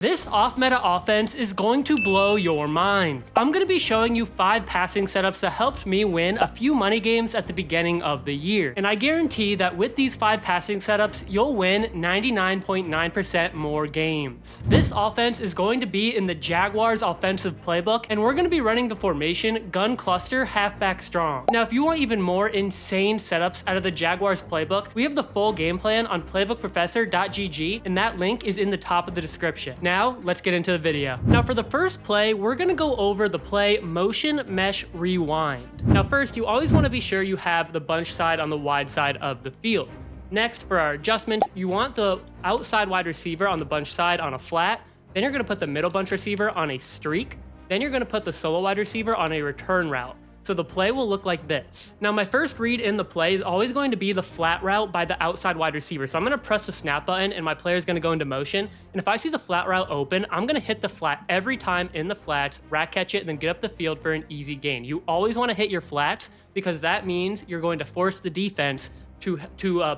This off-meta offense is going to blow your mind. I'm going to be showing you 5 passing setups that helped me win a few money games at the beginning of the year. And I guarantee that with these 5 passing setups, you'll win 99.9% more games. This offense is going to be in the Jaguars offensive playbook, and we're going to be running the formation gun cluster halfback strong. Now, if you want even more insane setups out of the Jaguars playbook, we have the full game plan on playbookprofessor.gg, and that link is in the top of the description. Now, let's get into the video. Now, for the first play, we're gonna go over the play Mtn Mesh Rewind. Now, first, you always wanna be sure you have the bunch side on the wide side of the field. Next, for our adjustments, you want the outside wide receiver on the bunch side on a flat. Then you're gonna put the middle bunch receiver on a streak. Then you're gonna put the solo wide receiver on a return route. So the play will look like this. Now, my first read in the play is always going to be the flat route by the outside wide receiver. So I'm going to press the snap button and my player is going to go into motion. And if I see the flat route open, I'm going to hit the flat every time in the flats, rack catch it, and then get up the field for an easy gain. You always want to hit your flats because that means you're going to force the defense to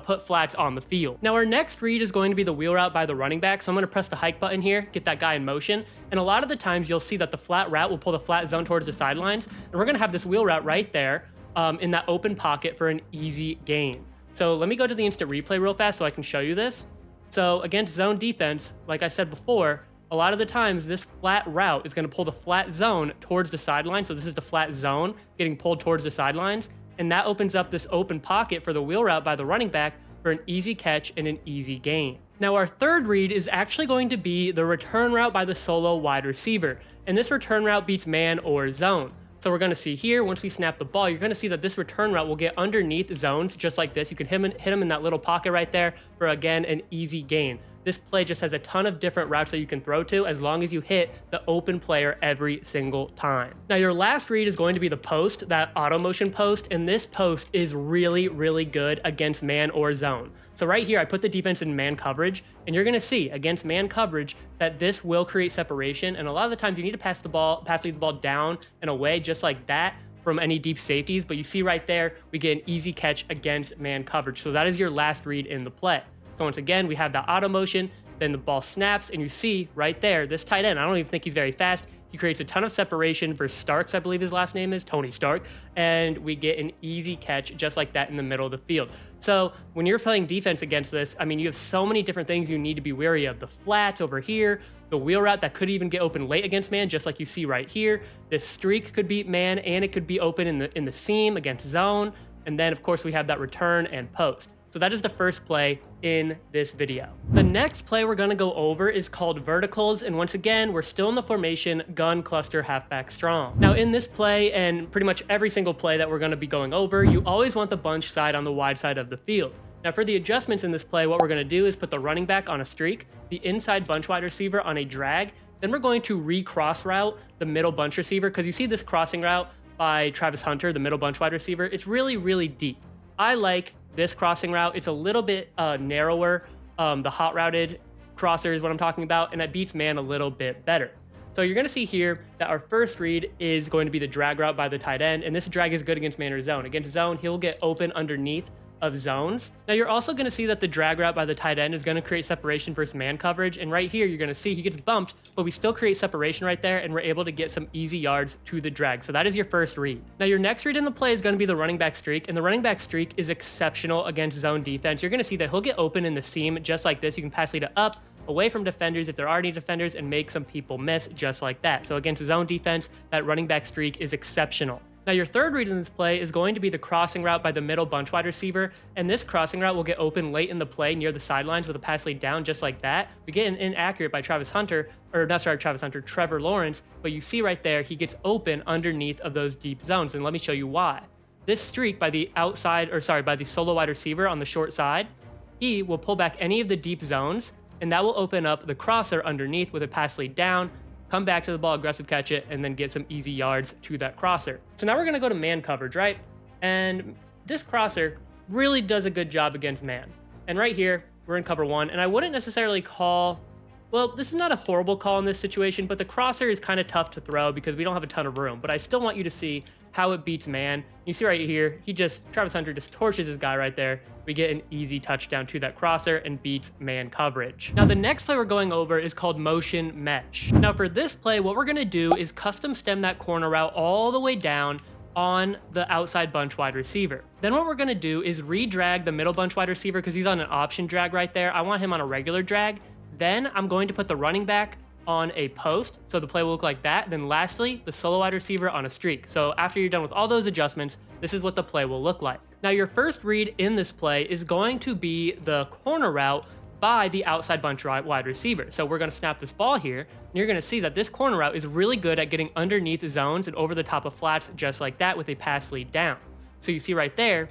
put flats on the field. Now, our next read is going to be the wheel route by the running back. So I'm going to press the hike button here, get that guy in motion. And a lot of the times you'll see that the flat route will pull the flat zone towards the sidelines. And we're going to have this wheel route right there in that open pocket for an easy gain. So let me go to the instant replay real fast so I can show you this. So against zone defense, like I said before, a lot of the times this flat route is going to pull the flat zone towards the sideline. So this is the flat zone getting pulled towards the sidelines. And that opens up this open pocket for the wheel route by the running back for an easy catch and an easy gain. Now, our third read is actually going to be the return route by the solo wide receiver. And this return route beats man or zone. So we're going to see here, once we snap the ball, you're going to see that this return route will get underneath zones just like this. You can hit him in that little pocket right there for, again, an easy gain. This play just has a ton of different routes that you can throw to as long as you hit the open player every single time. Now, your last read is going to be the post, that auto motion post, and this post is really, really good against man or zone. So right here, I put the defense in man coverage, and you're gonna see against man coverage that this will create separation, and a lot of the times you need to pass the ball down and away just like that from any deep safeties, but you see right there, we get an easy catch against man coverage. So that is your last read in the play. So once again, we have the auto motion, then the ball snaps, and you see right there, this tight end, I don't even think he's very fast. He creates a ton of separation for Starks, I believe his last name is, Tony Stark, and we get an easy catch just like that in the middle of the field. So when you're playing defense against this, I mean, you have so many different things you need to be wary of. The flats over here, the wheel route that could even get open late against man, just like you see right here. This streak could beat man, and it could be open in the seam against zone. And then, of course, we have that return and post. So that is the first play in this video. The next play we're gonna go over is called verticals. And once again, we're still in the formation gun cluster halfback strong. Now in this play and pretty much every single play that we're gonna be going over, you always want the bunch side on the wide side of the field. Now for the adjustments in this play, what we're gonna do is put the running back on a streak, the inside bunch wide receiver on a drag. Then we're going to recross route the middle bunch receiver, because you see this crossing route by Travis Hunter, the middle bunch wide receiver, it's really, really deep. I like this crossing route. It's a little bit narrower. The hot routed crosser is what I'm talking about, and that beats man a little bit better. So you're going to see here that our first read is going to be the drag route by the tight end, and this drag is good against man or zone. Against zone, he'll get open underneath of zones. Now you're also going to see that the drag route by the tight end is going to create separation versus man coverage, and right here you're going to see he gets bumped, but we still create separation right there, and we're able to get some easy yards to the drag. So that is your first read. Now your next read in the play is going to be the running back streak, and the running back streak is exceptional against zone defense. You're going to see that he'll get open in the seam just like this. You can pass lead up, away from defenders if there are any defenders, and make some people miss just like that. So against zone defense, that running back streak is exceptional. Now your third read in this play is going to be the crossing route by the middle bunch wide receiver, and this crossing route will get open late in the play near the sidelines with a pass lead down just like that. We get an inaccurate by Trevor Lawrence, but you see right there, he gets open underneath of those deep zones, and let me show you why. This streak by the by the solo wide receiver on the short side, he will pull back any of the deep zones, and that will open up the crosser underneath with a pass lead down, come back to the ball, aggressive catch it, and then get some easy yards to that crosser. So now we're going to go to man coverage, right? And this crosser really does a good job against man. And right here, we're in cover one, and I wouldn't necessarily call Well, this is not a horrible call in this situation, but the crosser is kind of tough to throw because we don't have a ton of room. But I still want you to see how it beats man. You see right here, Travis Hunter just torches his guy right there. We get an easy touchdown to that crosser and beats man coverage. Now, the next play we're going over is called motion mesh. Now, for this play, what we're gonna do is custom stem that corner route all the way down on the outside bunch wide receiver. Then what we're gonna do is re-drag the middle bunch wide receiver because he's on an option drag right there. I want him on a regular drag. Then I'm going to put the running back on a post, so the play will look like that. Then lastly, the solo wide receiver on a streak. So after you're done with all those adjustments, this is what the play will look like. Now, your first read in this play is going to be the corner route by the outside bunch wide receiver. So we're gonna snap this ball here, and you're gonna see that this corner route is really good at getting underneath zones and over the top of flats just like that with a pass lead down. So you see right there,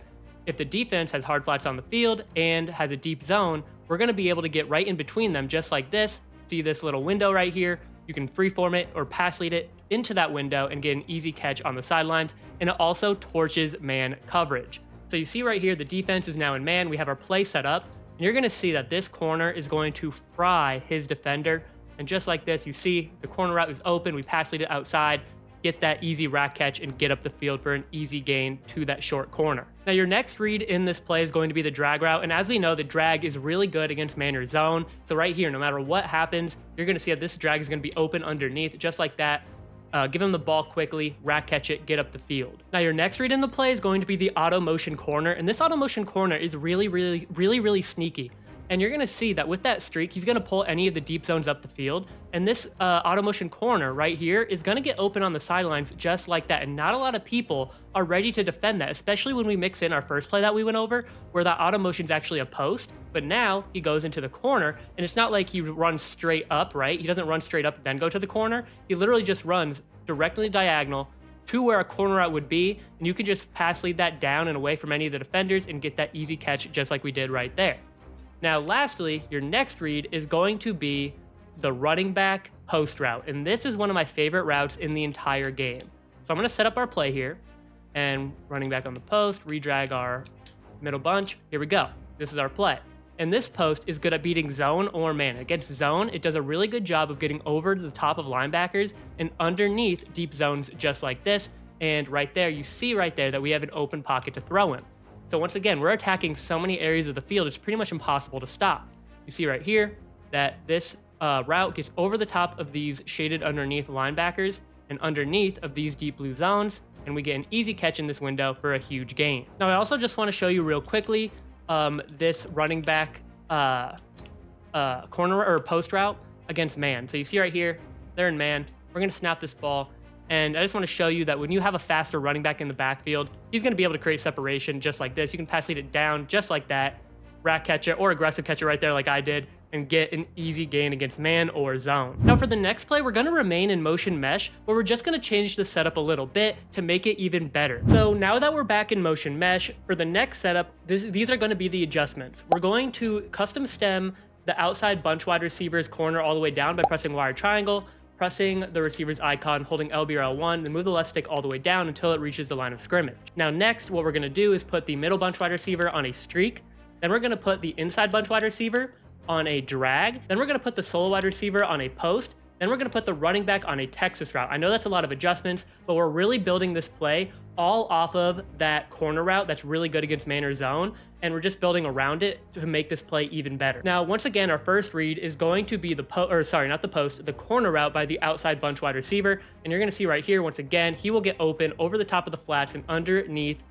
if the defense has hard flats on the field and has a deep zone, we're gonna be able to get right in between them just like this. See this little window right here? You can freeform it or pass lead it into that window and get an easy catch on the sidelines, and it also torches man coverage. So you see right here, the defense is now in man. We have our play set up, and you're gonna see that this corner is going to fry his defender. And just like this, you see the corner route is open. We pass lead it outside, get that easy rack catch, and get up the field for an easy gain to that short corner. Now, your next read in this play is going to be the drag route. And as we know, the drag is really good against man or zone. So right here, no matter what happens, you're gonna see that this drag is gonna be open underneath, just like that. Give him the ball quickly, rack catch it, get up the field. Now, your next read in the play is going to be the auto motion corner. And this auto motion corner is really sneaky. And you're gonna see that with that streak, he's gonna pull any of the deep zones up the field. And this auto motion corner right here is gonna get open on the sidelines just like that. And not a lot of people are ready to defend that, especially when we mix in our first play that we went over, where that auto motion is actually a post. But now he goes into the corner, and it's not like he runs straight up, right? He doesn't run straight up and then go to the corner. He literally just runs directly diagonal to where a corner route would be, and you can just pass lead that down and away from any of the defenders and get that easy catch just like we did right there. Now, lastly, your next read is going to be the running back post route. And this is one of my favorite routes in the entire game. So I'm going to set up our play here, and running back on the post, redrag our middle bunch. Here we go. This is our play. And this post is good at beating zone or man. Against zone, it does a really good job of getting over to the top of linebackers and underneath deep zones just like this. And right there, you see right there that we have an open pocket to throw in. So once again, we're attacking so many areas of the field, it's pretty much impossible to stop. You see right here that this route gets over the top of these shaded underneath linebackers and underneath of these deep blue zones, and we get an easy catch in this window for a huge gain. Now, I also just want to show you real quickly this running back corner or post route against man. So you see right here, they're in man. We're going to snap this ball. And I just want to show you that when you have a faster running back in the backfield, he's going to be able to create separation just like this. You can pass lead it down just like that, rack catcher or aggressive catcher right there like I did, and get an easy gain against man or zone. Now, for the next play, we're going to remain in motion mesh, but we're just going to change the setup a little bit to make it even better. So now that we're back in motion mesh, for the next setup, these are going to be the adjustments. We're going to custom stem the outside bunch wide receivers corner all the way down by pressing wire triangle, pressing the receiver's icon, holding LB or L1, then move the left stick all the way down until it reaches the line of scrimmage. Now next, what we're gonna do is put the middle bunch wide receiver on a streak, then we're gonna put the inside bunch wide receiver on a drag, then we're gonna put the solo wide receiver on a post, then we're gonna put the running back on a Texas route. I know that's a lot of adjustments, but we're really building this play all off of that corner route that's really good against man or zone, and we're just building around it to make this play even better. Now, once again, our first read is going to be the corner route by the outside bunch wide receiver, and you're gonna see right here, once again, he will get open over the top of the flats and underneath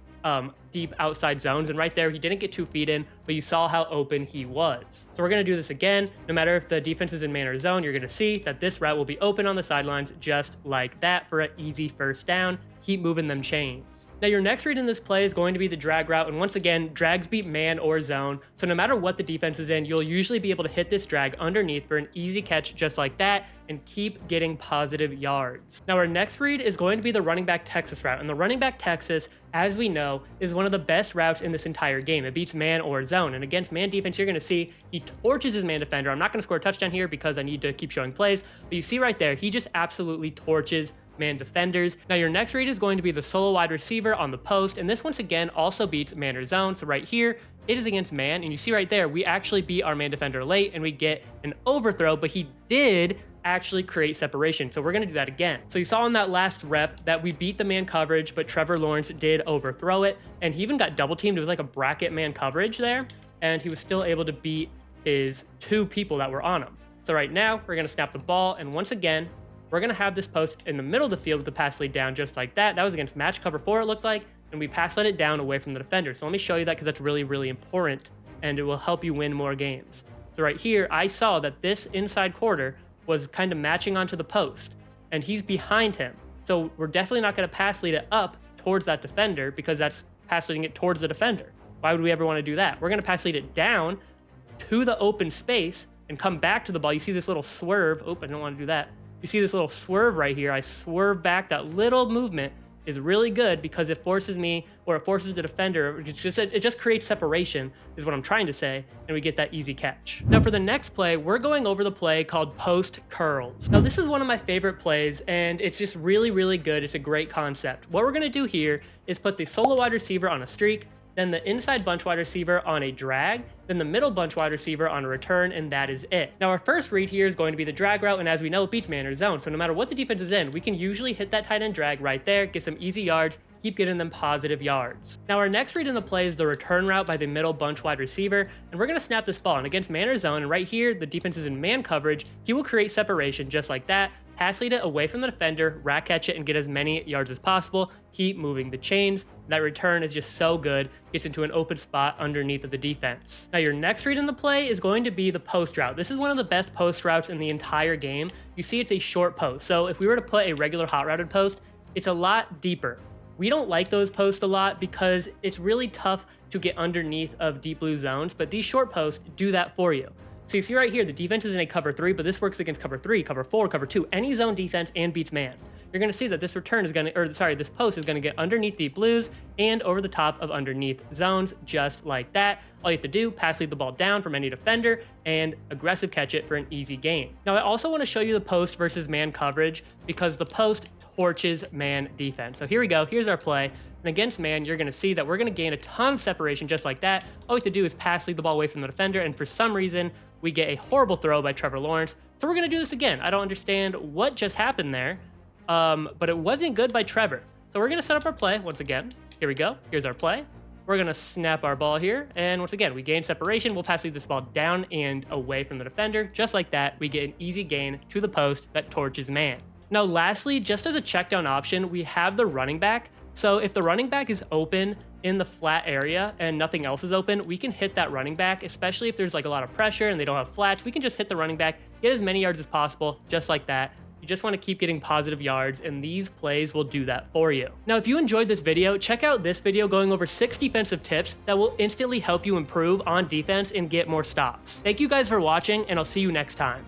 deep outside zones, and right there he didn't get 2 feet in, but you saw how open he was. So we're going to do this again. No matter if the defense is in man or zone, you're going to see that this route will be open on the sidelines just like that for an easy first down. Keep moving them chains. Now, your next read in this play is going to be the drag route, and once again, drags beat man or zone, so no matter what the defense is in, you'll usually be able to hit this drag underneath for an easy catch just like that and keep getting positive yards. Now, our next read is going to be the running back Texas route, and the running back Texas, as we know, is one of the best routes in this entire game. It beats man or zone, and against man defense, you're going to see he torches his man defender. I'm not going to score a touchdown here because I need to keep showing plays, but you see right there, he just absolutely torches man defenders. Now, your next read is going to be the solo wide receiver on the post, and this once again also beats man or zone. So right here, it is against man, and you see right there, we actually beat our man defender late, and we get an overthrow, but he did actually create separation. So we're going to do that again. So you saw in that last rep that we beat the man coverage, but Trevor Lawrence did overthrow it, and he even got double teamed. It was like a bracket man coverage there, and he was still able to beat his 2 people that were on him. So right now, we're going to snap the ball, and once again, we're going to have this post in the middle of the field with the pass lead down just like that. That was against match cover 4, it looked like, and we pass let it down away from the defender. So let me show you that because that's really, really important, and it will help you win more games. So right here, I saw that this inside quarter was kind of matching onto the post, and he's behind him. So we're definitely not going to pass lead it up towards that defender because that's pass leading it towards the defender. Why would we ever want to do that? We're going to pass lead it down to the open space and come back to the ball. You see this little swerve. Oh, I don't want to do that. You see this little swerve right here. I swerve back. That little movement is really good because it forces me, or it forces the defender. It just creates separation is what I'm trying to say, and we get that easy catch. Now for the next play, we're going over the play called post curls. Now this is one of my favorite plays, and it's just really, really good. It's a great concept. What we're going to do here is put the solo wide receiver on a streak, then the inside bunch wide receiver on a drag, then the middle bunch wide receiver on a return, and that is it. Now our first read here is going to be the drag route, and as we know, it beats man or zone, so no matter what the defense is in, we can usually hit that tight end drag right there, get some easy yards, keep getting them positive yards. Now our next read in the play is the return route by the middle bunch wide receiver, and we're going to snap this ball, and against man or zone, and right here, the defense is in man coverage, he will create separation just like that, pass lead it away from the defender, rack catch it, and get as many yards as possible. Keep moving the chains. That return is just so good. Gets into an open spot underneath of the defense. Now your next read in the play is going to be the post route. This is one of the best post routes in the entire game. You see it's a short post. So if we were to put a regular hot routed post, it's a lot deeper. We don't like those posts a lot because it's really tough to get underneath of deep blue zones, but these short posts do that for you. So you see right here, the defense is in a cover 3, but this works against cover 3, cover 4, cover 2, any zone defense, and beats man. You're going to see that this return is going to, this post is going to get underneath the blues and over the top of underneath zones, just like that. All you have to do, pass lead the ball down from any defender and aggressive catch it for an easy gain. Now I also want to show you the post versus man coverage because the post torches man defense. So here we go. Here's our play. And against man, you're going to see that we're going to gain a ton of separation just like that. All we have to do is pass lead the ball away from the defender, and for some reason, we get a horrible throw by Trevor Lawrence. So we're going to do this again. I don't understand what just happened there, but it wasn't good by Trevor. So we're going to set up our play once again. Here we go. Here's our play. We're going to snap our ball here, and once again, we gain separation. We'll pass lead this ball down and away from the defender. Just like that, we get an easy gain to the post that torches man. Now, lastly, just as a check down option, we have the running back. So if the running back is open in the flat area and nothing else is open, we can hit that running back, especially if there's like a lot of pressure and they don't have flats. We can just hit the running back, get as many yards as possible, just like that. You just want to keep getting positive yards, and these plays will do that for you. Now, if you enjoyed this video, check out this video going over 6 defensive tips that will instantly help you improve on defense and get more stops. Thank you guys for watching, and I'll see you next time.